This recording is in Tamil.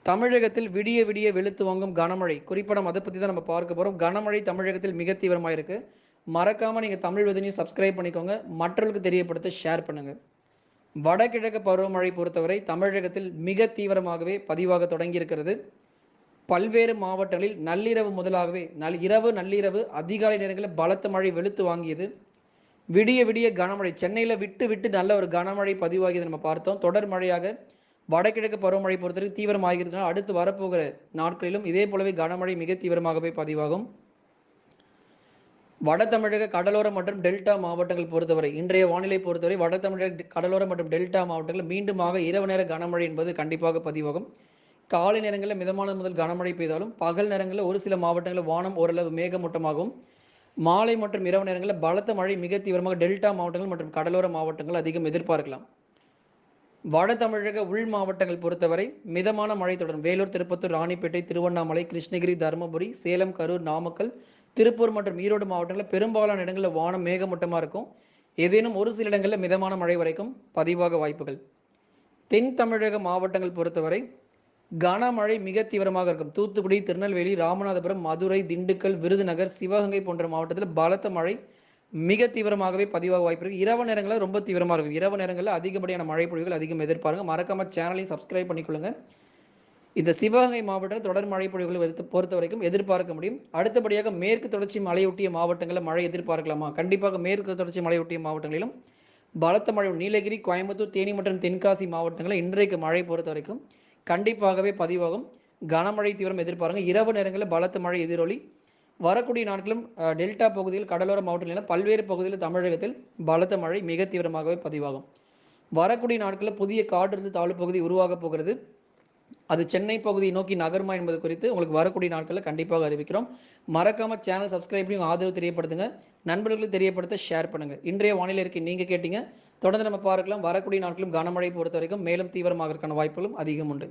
தமிழகத்தில் விடிய விடிய வெளுத்து வாங்கும் கனமழை. குறிப்பா நம்ம அத பத்தி தான் நம்ம பார்க்க போறோம். கனமழை தமிழகத்தில் மிக தீவிரமா இருக்கு. மறக்காம நீங்க தமிழ் விதனையும் சப்ஸ்கிரைப் பண்ணிக்கோங்க. மற்றவர்களுக்கு தெரியப்படுத்த ஷேர் பண்ணுங்க. வடகிழக்கு பருவமழை பொறுத்தவரை தமிழகத்தில் மிக தீவிரமாகவே பதிவாக தொடங்கியிருக்கிறது. பல்வேறு மாவட்டங்களில் நள்ளிரவு முதலாகவே இரவு நள்ளிரவு அதிகாலை நேரங்களில் பலத்த மழை வெளுத்து வாங்கியது. விடிய விடிய கனமழை சென்னையில விட்டு விட்டு நல்ல ஒரு கனமழை பதிவாகியதை நம்ம பார்த்தோம். தொடர் மழையாக வடகிழக்கு பருவமழை பொறுத்தவரைக்கும் தீவிரமாகிறதுனால அடுத்து வரப்போகிற நாட்களிலும் இதே போலவே கனமழை மிக தீவிரமாகவே பதிவாகும். வட தமிழக கடலோர மற்றும் டெல்டா மாவட்டங்கள் பொறுத்தவரை இன்றைய வானிலை பொறுத்தவரை வட தமிழக கடலோர மற்றும் டெல்டா மாவட்டங்கள் மீண்டுமாக இரவு நேர கனமழை என்பது கண்டிப்பாக பதிவாகும். காலை நேரங்களில் மிதமான முதல் கனமழை பெய்தாலும் பகல் நேரங்களில் ஒரு சில மாவட்டங்களில் வானம் ஓரளவு மேகமூட்டமாகவும் மாலை மற்றும் இரவு நேரங்களில் பலத்த மழை மிக தீவிரமாக டெல்டா மாவட்டங்கள் மற்றும் கடலோர மாவட்டங்கள் அதிகம் எதிர்பார்க்கலாம். வட தமிழக உள் மாவட்டங்கள் பொறுத்தவரை மிதமான மழை தொடரும். வேலூர், திருப்பத்தூர், ராணிப்பேட்டை, திருவண்ணாமலை, கிருஷ்ணகிரி, தருமபுரி, சேலம், கரூர், நாமக்கல், திருப்பூர் மற்றும் ஈரோடு மாவட்டங்களில் பெரும்பாலான இடங்களில் வானம் மேகமூட்டமாக இருக்கும். ஏதேனும் ஒரு சில இடங்களில் மிதமான மழை வரைக்கும் பதிவாக வாய்ப்புகள். தென் தமிழக மாவட்டங்கள் பொறுத்தவரை கனமழை மிக தீவிரமாக இருக்கும். தூத்துக்குடி, திருநெல்வேலி, ராமநாதபுரம், மதுரை, திண்டுக்கல், விருதுநகர், சிவகங்கை போன்ற மாவட்டத்தில் பலத்த மழை மிக தீவிரமாகவே பதிவாக வாய்ப்பு இருக்கு. இரவு நேரங்களில் ரொம்ப தீவிரமாக இருக்கும். இரவு நேரங்களில் அதிகப்படியான மழை பொழிவுகள் அதிகம் எதிர்பாருங்க. மறக்காம சேனலையும் சப்ஸ்கிரைப் பண்ணிக்கொள்ளுங்க. இந்த சிவகங்கை மாவட்டத்தில் தொடர் மழை பொழிவுகளை பொறுத்த வரைக்கும் எதிர்பார்க்க முடியும். அடுத்தபடியாக மேற்கு தொடர்ச்சி மலையொட்டிய மாவட்டங்களில் மழை எதிர்பார்க்கலாமா? கண்டிப்பாக மேற்கு தொடர்ச்சி மலையொட்டிய மாவட்டங்களிலும் பலத்த மழை நீலகிரி, கோயம்புத்தூர், தேனி மற்றும் தென்காசி மாவட்டங்களில் இன்றைக்கு மழை பொறுத்த வரைக்கும் கண்டிப்பாகவே பதிவாகும். கனமழை தீவிரம் எதிர்பாருங்க. இரவு நேரங்களில் பலத்த மழை எதிரொலி. வரக்கூடிய நாட்களும் டெல்டா பகுதியில் கடலோர மாவட்டங்களில் பல்வேறு பகுதியில் தமிழகத்தில் பலத்த மழை மிக தீவிரமாகவே பதிவாகும். வரக்கூடிய நாட்களில் புதிய காற்றிருந்து தாழ்வு பகுதி உருவாக போகிறது. அது சென்னை பகுதியை நோக்கி நகருமா என்பது குறித்து உங்களுக்கு வரக்கூடிய நாட்களில் கண்டிப்பாக அறிவிக்கிறோம். மறக்காம சேனல் சப்ஸ்கிரைப் பண்ணி ஆதரவு தெரியப்படுத்துங்க. நண்பர்களுக்கு தெரியப்படுத்த ஷேர் பண்ணுங்க. இன்றைய வானிலை அறிக்கை நீங்க கேட்டீங்க. தொடர்ந்து நம்ம பார்க்கலாம். வரக்கூடிய நாட்களும் கனமழை பொறுத்த வரைக்கும் மேலும் தீவிரமாகிறதுக்கான வாய்ப்புகளும் அதிகம் உண்டு.